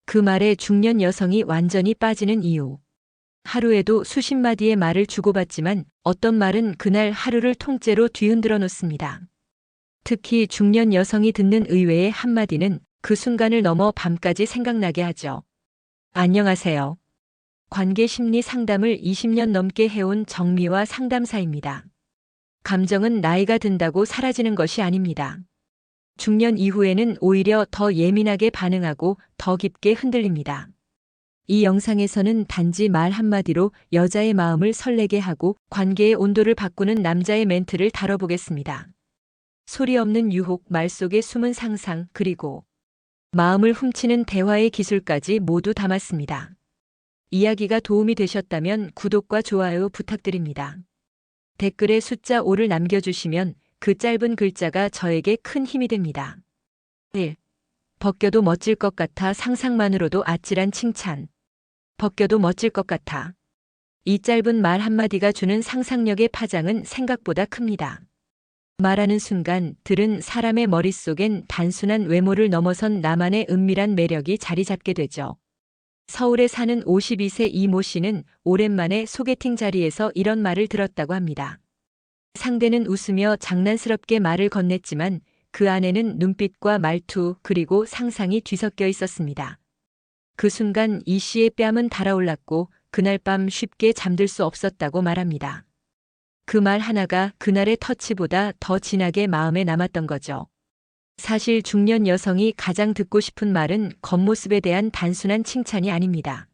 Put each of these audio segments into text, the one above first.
그 말에 중년 여성이 완전히 빠지는 이유. 하루에도 수십 마디의 말을 주고받지만 어떤 말은 그날 하루를 통째로 뒤흔들어 놓습니다. 특히 중년 여성이 듣는 의외의 한마디는 그 순간을 넘어 밤까지 생각나게 하죠. 안녕하세요. 관계 심리 상담을 20년 넘게 해온 정미화 상담사입니다. 감정은 나이가 든다고 사라지는 것이 아닙니다. 중년 이후에는 오히려 더 예민하게 반응하고 더 깊게 흔들립니다. 이 영상에서는 단지 말 한마디로 여자의 마음을 설레게 하고 관계의 온도를 바꾸는 남자의 멘트를 다뤄보겠습니다. 소리 없는 유혹, 말 속의 숨은 상상, 그리고 마음을 훔치는 대화의 기술까지 모두 담았습니다. 이야기가 도움이 되셨다면 구독과 좋아요 부탁드립니다. 댓글에 숫자 5를 남겨주시면 그 짧은 글자가 저에게 큰 힘이 됩니다. 1. 벗겨도 멋질 것 같아. 상상만으로도 아찔한 칭찬. 벗겨도 멋질 것 같아. 이 짧은 말 한마디가 주는 상상력의 파장은 생각보다 큽니다. 말하는 순간 들은 사람의 머릿속엔 단순한 외모를 넘어선 나만의 은밀한 매력이 자리 잡게 되죠. 서울에 사는 52세 이모 씨는 오랜만에 소개팅 자리에서 이런 말을 들었다고 합니다. 상대는 웃으며 장난스럽게 말을 건넸지만 그 안에는 눈빛과 말투 그리고 상상이 뒤섞여 있었습니다. 그 순간 이 씨의 뺨은 달아올랐고 그날 밤 쉽게 잠들 수 없었다고 말합니다. 그 말 하나가 그날의 터치보다 더 진하게 마음에 남았던 거죠. 사실 중년 여성이 가장 듣고 싶은 말은 겉모습에 대한 단순한 칭찬이 아닙니다.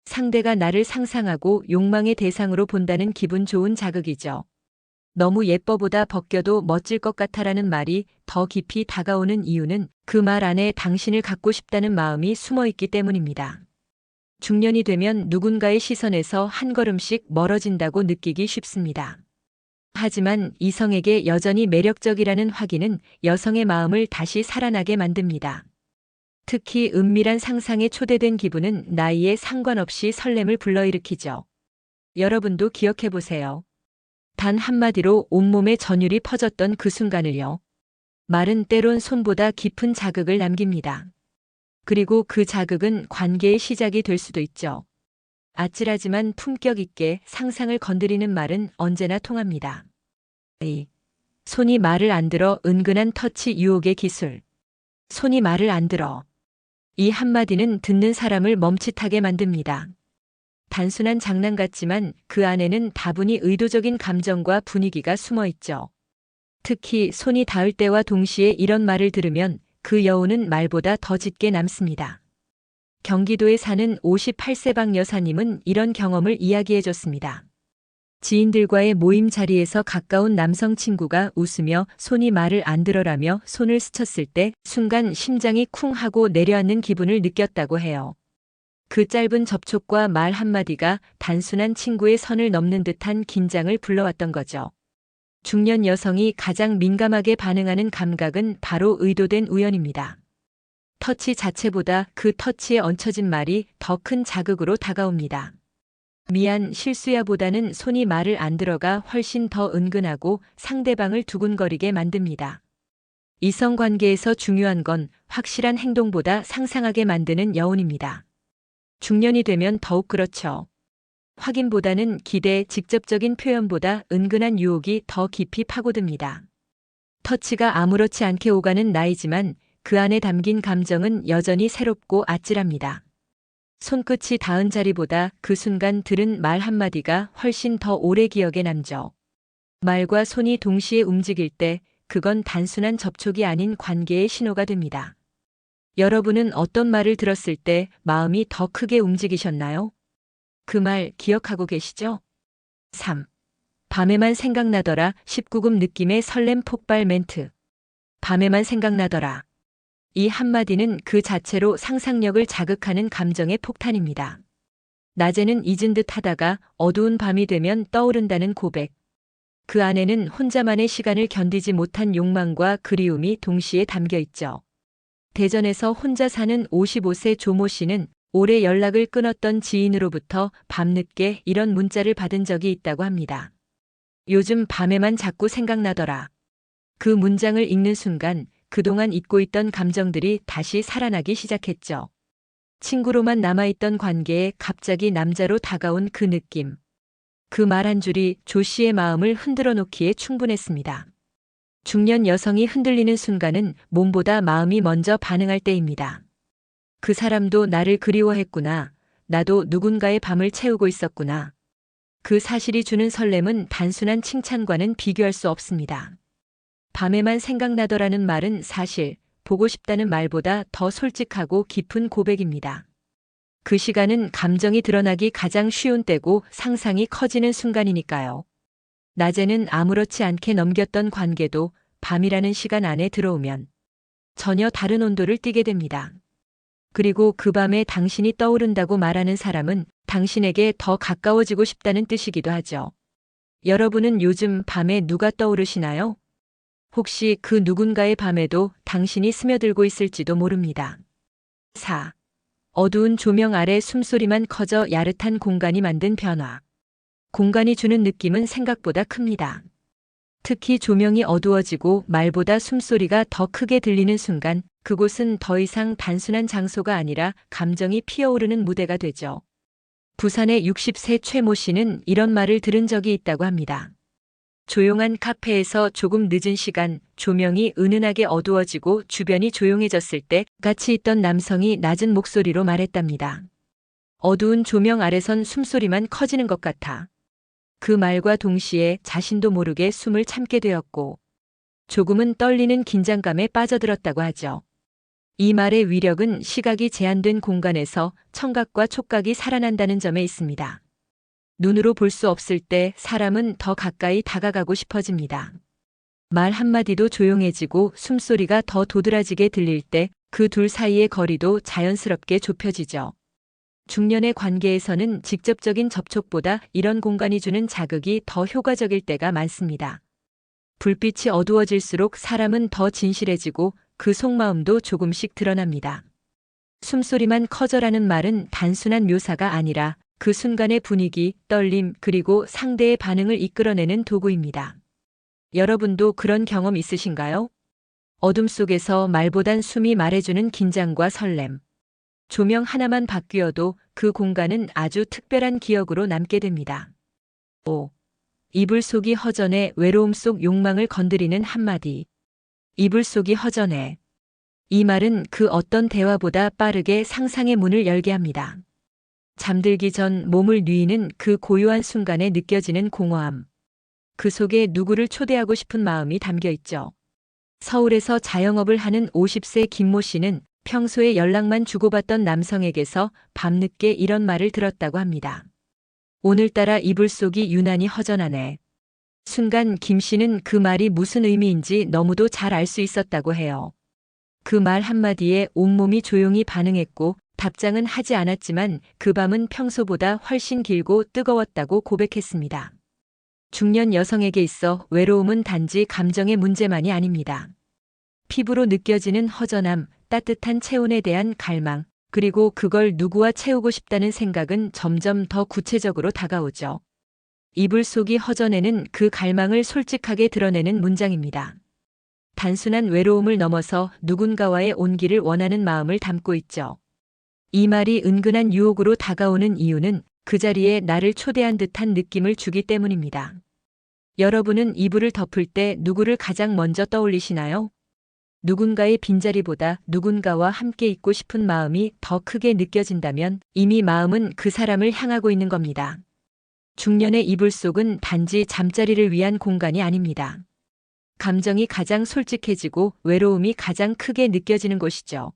상대가 나를 상상하고 욕망의 대상으로 본다는 기분 좋은 자극이죠. 너무 예뻐보다 벗겨도 멋질 것 같아라는 말이 더 깊이 다가오는 이유는 그 말 안에 당신을 갖고 싶다는 마음이 숨어 있기 때문입니다. 중년이 되면 누군가의 시선에서 한 걸음씩 멀어진다고 느끼기 쉽습니다. 하지만 이성에게 여전히 매력적이라는 확인은 여성의 마음을 다시 살아나게 만듭니다. 특히 은밀한 상상에 초대된 기분은 나이에 상관없이 설렘을 불러일으키죠. 여러분도 기억해 보세요. 단 한마디로 온몸에 전율이 퍼졌던 그 순간을요. 말은 때론 손보다 깊은 자극을 남깁니다. 그리고 그 자극은 관계의 시작이 될 수도 있죠. 아찔하지만 품격 있게 상상을 건드리는 말은 언제나 통합니다. 2. 손이 말을 안 들어. 은근한 터치 유혹의 기술. 손이 말을 안 들어. 이 한마디는 듣는 사람을 멈칫하게 만듭니다. 단순한 장난 같지만 그 안에는 다분히 의도적인 감정과 분위기가 숨어 있죠. 특히 손이 닿을 때와 동시에 이런 말을 들으면 그 여운은 말보다 더 짙게 남습니다. 경기도에 사는 58세 박 여사님은 이런 경험을 이야기해 줬습니다. 지인들과의 모임 자리에서 가까운 남성 친구가 웃으며 손이 말을 안 들어라며 손을 스쳤을 때 순간 심장이 쿵 하고 내려앉는 기분을 느꼈다고 해요. 그 짧은 접촉과 말 한마디가 단순한 친구의 선을 넘는 듯한 긴장을 불러왔던 거죠. 중년 여성이 가장 민감하게 반응하는 감각은 바로 의도된 우연입니다. 터치 자체보다 그 터치에 얹혀진 말이 더 큰 자극으로 다가옵니다. 미안, 실수야 보다는 손이 말을 안 들어가 훨씬 더 은근하고 상대방을 두근거리게 만듭니다. 이성관계에서 중요한 건 확실한 행동보다 상상하게 만드는 여운입니다. 중년이 되면 더욱 그렇죠. 확인보다는 기대, 직접적인 표현보다 은근한 유혹이 더 깊이 파고듭니다. 터치가 아무렇지 않게 오가는 나이지만 그 안에 담긴 감정은 여전히 새롭고 아찔합니다. 손끝이 닿은 자리보다 그 순간 들은 말 한마디가 훨씬 더 오래 기억에 남죠. 말과 손이 동시에 움직일 때 그건 단순한 접촉이 아닌 관계의 신호가 됩니다. 여러분은 어떤 말을 들었을 때 마음이 더 크게 움직이셨나요? 그 말 기억하고 계시죠? 3. 밤에만 생각나더라. 19금 느낌의 설렘 폭발 멘트. 밤에만 생각나더라. 이 한마디는 그 자체로 상상력을 자극하는 감정의 폭탄입니다. 낮에는 잊은 듯 하다가 어두운 밤이 되면 떠오른다는 고백. 그 안에는 혼자만의 시간을 견디지 못한 욕망과 그리움이 동시에 담겨 있죠. 대전에서 혼자 사는 55세 조모 씨는 오래 연락을 끊었던 지인으로부터 밤늦게 이런 문자를 받은 적이 있다고 합니다. 요즘 밤에만 자꾸 생각나더라. 그 문장을 읽는 순간 그동안 잊고 있던 감정들이 다시 살아나기 시작했죠. 친구로만 남아있던 관계에 갑자기 남자로 다가온 그 느낌. 그 말 한 줄이 조 씨의 마음을 흔들어 놓기에 충분했습니다. 중년 여성이 흔들리는 순간은 몸보다 마음이 먼저 반응할 때입니다. 그 사람도 나를 그리워했구나. 나도 누군가의 밤을 채우고 있었구나. 그 사실이 주는 설렘은 단순한 칭찬과는 비교할 수 없습니다. 밤에만 생각나더라는 말은 사실 보고 싶다는 말보다 더 솔직하고 깊은 고백입니다. 그 시간은 감정이 드러나기 가장 쉬운 때고 상상이 커지는 순간이니까요. 낮에는 아무렇지 않게 넘겼던 관계도 밤이라는 시간 안에 들어오면 전혀 다른 온도를 띠게 됩니다. 그리고 그 밤에 당신이 떠오른다고 말하는 사람은 당신에게 더 가까워지고 싶다는 뜻이기도 하죠. 여러분은 요즘 밤에 누가 떠오르시나요? 혹시 그 누군가의 밤에도 당신이 스며들고 있을지도 모릅니다. 4. 어두운 조명 아래 숨소리만 커져 야릇한 공간이 만든 변화. 공간이 주는 느낌은 생각보다 큽니다. 특히 조명이 어두워지고 말보다 숨소리가 더 크게 들리는 순간 그곳은 더 이상 단순한 장소가 아니라 감정이 피어오르는 무대가 되죠. 부산의 60세 최모 씨는 이런 말을 들은 적이 있다고 합니다. 조용한 카페에서 조금 늦은 시간 조명이 은은하게 어두워지고 주변이 조용해졌을 때 같이 있던 남성이 낮은 목소리로 말했답니다. 어두운 조명 아래선 숨소리만 커지는 것 같아. 그 말과 동시에 자신도 모르게 숨을 참게 되었고 조금은 떨리는 긴장감에 빠져들었다고 하죠. 이 말의 위력은 시각이 제한된 공간에서 청각과 촉각이 살아난다는 점에 있습니다. 눈으로 볼 수 없을 때 사람은 더 가까이 다가가고 싶어집니다. 말 한마디도 조용해지고 숨소리가 더 도드라지게 들릴 때 그 둘 사이의 거리도 자연스럽게 좁혀지죠. 중년의 관계에서는 직접적인 접촉보다 이런 공간이 주는 자극이 더 효과적일 때가 많습니다. 불빛이 어두워질수록 사람은 더 진실해지고 그 속마음도 조금씩 드러납니다. 숨소리만 커져라는 말은 단순한 묘사가 아니라 그 순간의 분위기, 떨림, 그리고 상대의 반응을 이끌어내는 도구입니다. 여러분도 그런 경험 있으신가요? 어둠 속에서 말보단 숨이 말해주는 긴장과 설렘. 조명 하나만 바뀌어도 그 공간은 아주 특별한 기억으로 남게 됩니다. 5. 이불 속이 허전해 외로움 속 욕망을 건드리는 한마디. 이불 속이 허전해. 이 말은 그 어떤 대화보다 빠르게 상상의 문을 열게 합니다. 잠들기 전 몸을 뉘이는 그 고요한 순간에 느껴지는 공허함. 그 속에 누구를 초대하고 싶은 마음이 담겨 있죠. 서울에서 자영업을 하는 50세 김모 씨는 평소에 연락만 주고받던 남성에게서 밤늦게 이런 말을 들었다고 합니다. 오늘따라 이불 속이 유난히 허전하네. 순간 김 씨는 그 말이 무슨 의미인지 너무도 잘 알 수 있었다고 해요. 그 말 한마디에 온몸이 조용히 반응했고 답장은 하지 않았지만 그 밤은 평소보다 훨씬 길고 뜨거웠다고 고백했습니다. 중년 여성에게 있어 외로움은 단지 감정의 문제만이 아닙니다. 피부로 느껴지는 허전함, 따뜻한 체온에 대한 갈망, 그리고 그걸 누구와 채우고 싶다는 생각은 점점 더 구체적으로 다가오죠. 이불 속이 허전에는 그 갈망을 솔직하게 드러내는 문장입니다. 단순한 외로움을 넘어서 누군가와의 온기를 원하는 마음을 담고 있죠. 이 말이 은근한 유혹으로 다가오는 이유는 그 자리에 나를 초대한 듯한 느낌을 주기 때문입니다. 여러분은 이불을 덮을 때 누구를 가장 먼저 떠올리시나요? 누군가의 빈자리보다 누군가와 함께 있고 싶은 마음이 더 크게 느껴진다면 이미 마음은 그 사람을 향하고 있는 겁니다. 중년의 이불 속은 단지 잠자리를 위한 공간이 아닙니다. 감정이 가장 솔직해지고 외로움이 가장 크게 느껴지는 곳이죠.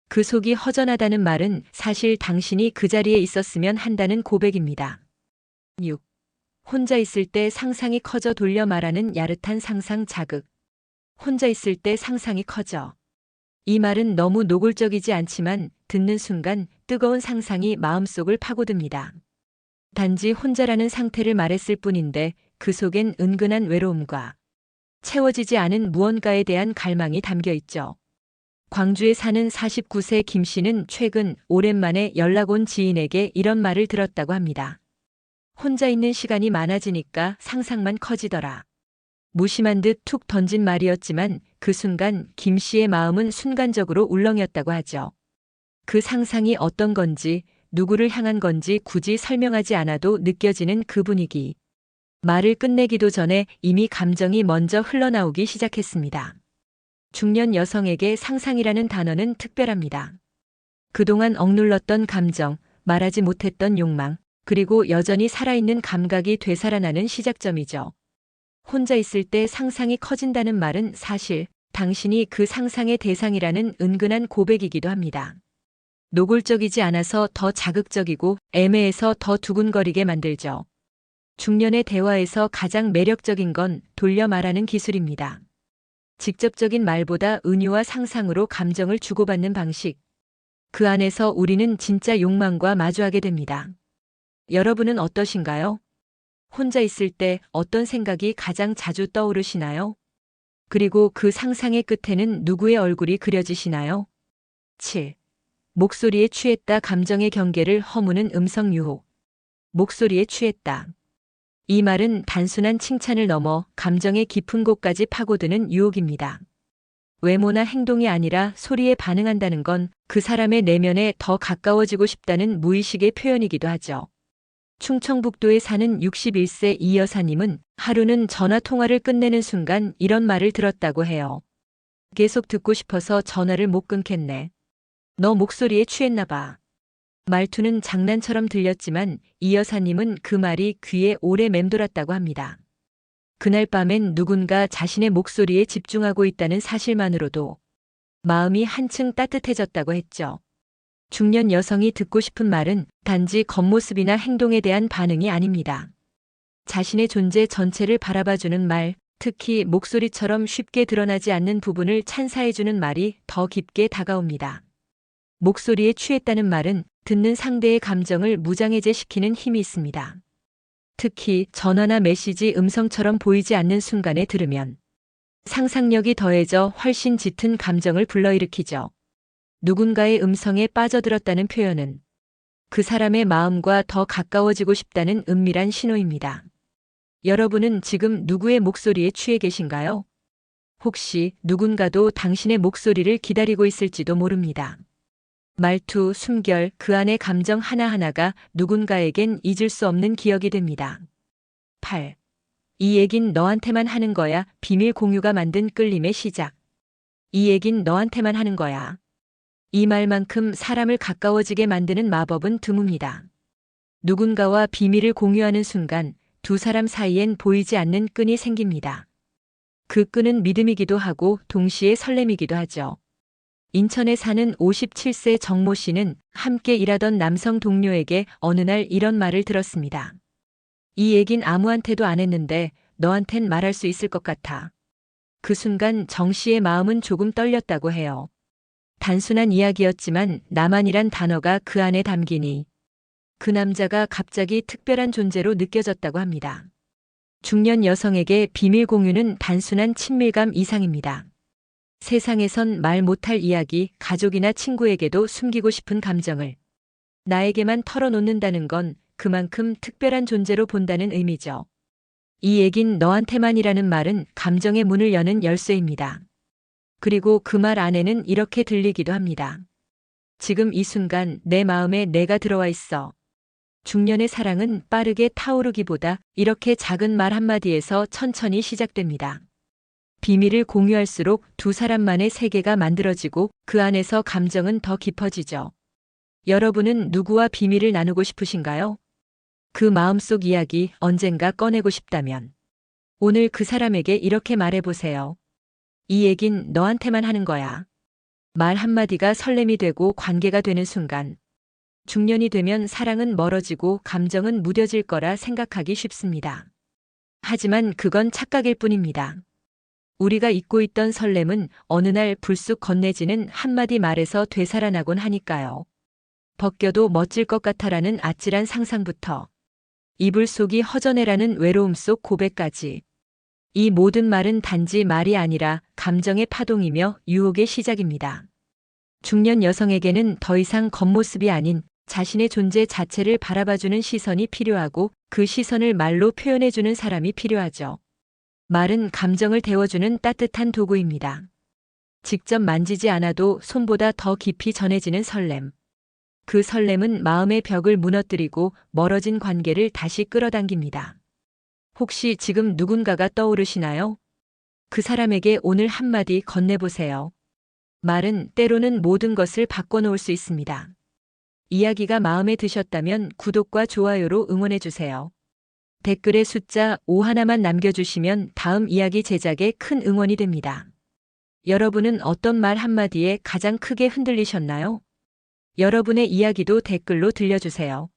그 속이 허전하다는 말은 사실 당신이 그 자리에 있었으면 한다는 고백입니다. 6. 혼자 있을 때 상상이 커져 돌려 말하는 야릇한 상상 자극. 혼자 있을 때 상상이 커져. 이 말은 너무 노골적이지 않지만 듣는 순간 뜨거운 상상이 마음속을 파고듭니다. 단지 혼자라는 상태를 말했을 뿐인데 그 속엔 은근한 외로움과 채워지지 않은 무언가에 대한 갈망이 담겨 있죠. 광주에 사는 49세 김 씨는 최근 오랜만에 연락 온 지인에게 이런 말을 들었다고 합니다. 혼자 있는 시간이 많아지니까 상상만 커지더라. 무심한 듯 툭 던진 말이었지만 그 순간 김 씨의 마음은 순간적으로 울렁였다고 하죠. 그 상상이 어떤 건지, 누구를 향한 건지 굳이 설명하지 않아도 느껴지는 그 분위기. 말을 끝내기도 전에 이미 감정이 먼저 흘러나오기 시작했습니다. 중년 여성에게 상상이라는 단어는 특별합니다. 그동안 억눌렀던 감정, 말하지 못했던 욕망, 그리고 여전히 살아있는 감각이 되살아나는 시작점이죠. 혼자 있을 때 상상이 커진다는 말은 사실 당신이 그 상상의 대상이라는 은근한 고백이기도 합니다. 노골적이지 않아서 더 자극적이고 애매해서 더 두근거리게 만들죠. 중년의 대화에서 가장 매력적인 건 돌려 말하는 기술입니다. 직접적인 말보다 은유와 상상으로 감정을 주고받는 방식. 그 안에서 우리는 진짜 욕망과 마주하게 됩니다. 여러분은 어떠신가요? 혼자 있을 때 어떤 생각이 가장 자주 떠오르시나요? 그리고 그 상상의 끝에는 누구의 얼굴이 그려지시나요? 7. 목소리에 취했다. 감정의 경계를 허무는 음성 유혹. 목소리에 취했다. 이 말은 단순한 칭찬을 넘어 감정의 깊은 곳까지 파고드는 유혹입니다. 외모나 행동이 아니라 소리에 반응한다는 건 그 사람의 내면에 더 가까워지고 싶다는 무의식의 표현이기도 하죠. 충청북도에 사는 61세 이 여사님은 하루는 전화 통화를 끝내는 순간 이런 말을 들었다고 해요. 계속 듣고 싶어서 전화를 못 끊겠네. 너 목소리에 취했나 봐. 말투는 장난처럼 들렸지만 이 여사님은 그 말이 귀에 오래 맴돌았다고 합니다. 그날 밤엔 누군가 자신의 목소리에 집중하고 있다는 사실만으로도 마음이 한층 따뜻해졌다고 했죠. 중년 여성이 듣고 싶은 말은 단지 겉모습이나 행동에 대한 반응이 아닙니다. 자신의 존재 전체를 바라봐주는 말, 특히 목소리처럼 쉽게 드러나지 않는 부분을 찬사해주는 말이 더 깊게 다가옵니다. 목소리에 취했다는 말은 듣는 상대의 감정을 무장해제시키는 힘이 있습니다. 특히 전화나 메시지 음성처럼 보이지 않는 순간에 들으면 상상력이 더해져 훨씬 짙은 감정을 불러일으키죠. 누군가의 음성에 빠져들었다는 표현은 그 사람의 마음과 더 가까워지고 싶다는 은밀한 신호입니다. 여러분은 지금 누구의 목소리에 취해 계신가요? 혹시 누군가도 당신의 목소리를 기다리고 있을지도 모릅니다. 말투, 숨결, 그 안의 감정 하나하나가 누군가에겐 잊을 수 없는 기억이 됩니다. 8. 이 얘긴 너한테만 하는 거야. 비밀 공유가 만든 끌림의 시작. 이 얘긴 너한테만 하는 거야. 이 말만큼 사람을 가까워지게 만드는 마법은 드뭅니다. 누군가와 비밀을 공유하는 순간 두 사람 사이엔 보이지 않는 끈이 생깁니다. 그 끈은 믿음이기도 하고 동시에 설렘이기도 하죠. 인천에 사는 57세 정모 씨는 함께 일하던 남성 동료에게 어느 날 이런 말을 들었습니다. 이 얘긴 아무한테도 안 했는데 너한텐 말할 수 있을 것 같아. 그 순간 정 씨의 마음은 조금 떨렸다고 해요. 단순한 이야기였지만 나만이란 단어가 그 안에 담기니 그 남자가 갑자기 특별한 존재로 느껴졌다고 합니다. 중년 여성에게 비밀 공유는 단순한 친밀감 이상입니다. 세상에선 말 못할 이야기, 가족이나 친구에게도 숨기고 싶은 감정을 나에게만 털어놓는다는 건 그만큼 특별한 존재로 본다는 의미죠. 이 얘긴 너한테만이라는 말은 감정의 문을 여는 열쇠입니다. 그리고 그 말 안에는 이렇게 들리기도 합니다. 지금 이 순간 내 마음에 내가 들어와 있어. 중년의 사랑은 빠르게 타오르기보다 이렇게 작은 말 한마디에서 천천히 시작됩니다. 비밀을 공유할수록 두 사람만의 세계가 만들어지고 그 안에서 감정은 더 깊어지죠. 여러분은 누구와 비밀을 나누고 싶으신가요? 그 마음속 이야기 언젠가 꺼내고 싶다면 오늘 그 사람에게 이렇게 말해보세요. 이 얘긴 너한테만 하는 거야. 말 한마디가 설렘이 되고 관계가 되는 순간 중년이 되면 사랑은 멀어지고 감정은 무뎌질 거라 생각하기 쉽습니다. 하지만 그건 착각일 뿐입니다. 우리가 잊고 있던 설렘은 어느 날 불쑥 건네지는 한마디 말에서 되살아나곤 하니까요. 벗겨도 멋질 것 같아라는 아찔한 상상부터 이불 속이 허전해라는 외로움 속 고백까지 이 모든 말은 단지 말이 아니라 감정의 파동이며 유혹의 시작입니다. 중년 여성에게는 더 이상 겉모습이 아닌 자신의 존재 자체를 바라봐주는 시선이 필요하고 그 시선을 말로 표현해주는 사람이 필요하죠. 말은 감정을 데워주는 따뜻한 도구입니다. 직접 만지지 않아도 손보다 더 깊이 전해지는 설렘. 그 설렘은 마음의 벽을 무너뜨리고 멀어진 관계를 다시 끌어당깁니다. 혹시 지금 누군가가 떠오르시나요? 그 사람에게 오늘 한마디 건네보세요. 말은 때로는 모든 것을 바꿔놓을 수 있습니다. 이야기가 마음에 드셨다면 구독과 좋아요로 응원해주세요. 댓글에 숫자 5 하나만 남겨주시면 다음 이야기 제작에 큰 응원이 됩니다. 여러분은 어떤 말 한마디에 가장 크게 흔들리셨나요? 여러분의 이야기도 댓글로 들려주세요.